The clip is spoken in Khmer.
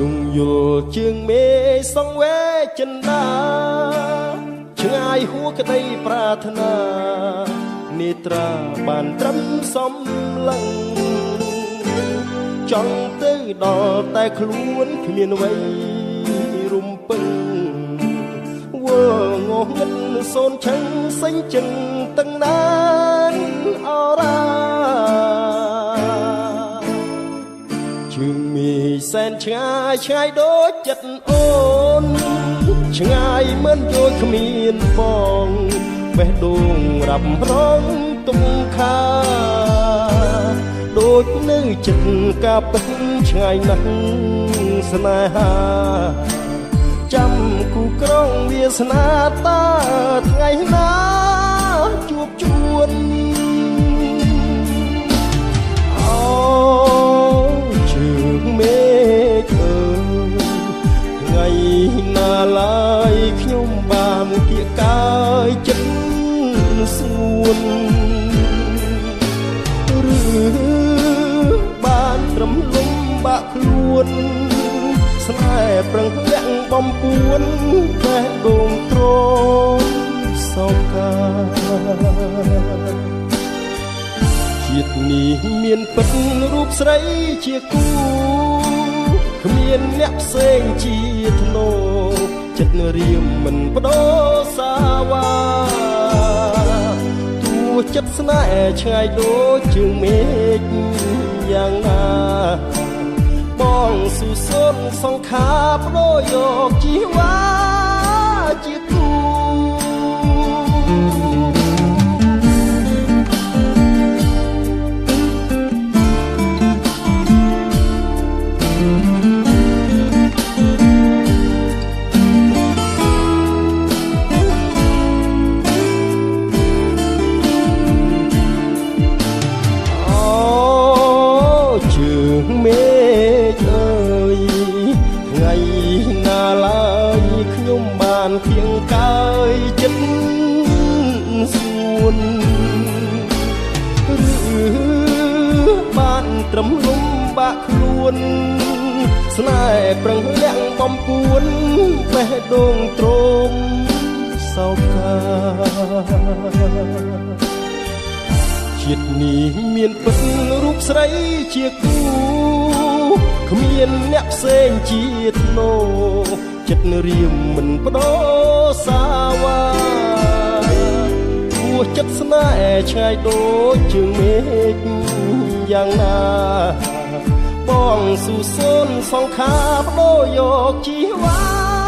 ងយល់ជើងមេសងវេចិនដាឆ្ងាយហួក្តីប្រាថ្នានេត្រាបានត្រឹមសំឡឹងចង់ទៅដល់តែខ្លួនគ្មានអ្វីរំពឹងវើងងឹតសូនឆឹងសេញជឹងទាំងណានអរ៉ាជើងមីសែនឆ្ងាយឆ្ងាយដូចចិត្តអូនឆ្ងាយមិនយល់គ្មានបងបេះដូងរ៉ាប់រងទុំខាដូចនៅចិត្តកាពិតឆ្ងាយណាស់ស្នេហាចាំគូក្រងវាសនាតាថ្ងៃណាជួបជួនអូជើងមេឃអើយថ្ងៃណាឡើយខ្ញុំបានគៀកកាយចិត្តសួនឬបានត្រឹមលំបាក់ខ្លួនស្នេហ៍ប្រឹងលាក់បំពួនតែដងទ្រង់សោកាជាតិនេះមានពិតរូបស្រីជាគូគ្មានអ្នកផ្សេងជាធ្នោចិត្តរៀមមិនបដូរសាវ៉ាទោះចិត្តស្នេហ៍ឆ្ងាយដូចជើងមេឃយ៉ាងណាបងស៊ូសូនសង្ខារបដូរយកជីវ៉ាជាគូគៀងកាយចិត្តសួនឬបានត្រឹមលំបាក់ខ្លួនស្នេហ៍ប្រឹងលាក់បំពួនបេះដូងទ្រង់សោកាជាតិនេះមានពិតរូបស្រីជាគូគ្មានអ្នកផ្សេងជាធ្នោចិត្តរៀមមិនបដូរសាវ៉ាទោះចិត្តស្នេហ៍ឆ្ងាយដូចជើងមេឃយ៉ាងណាបងស៊ូសូនសង្ខារបដូរយកជីវ៉ា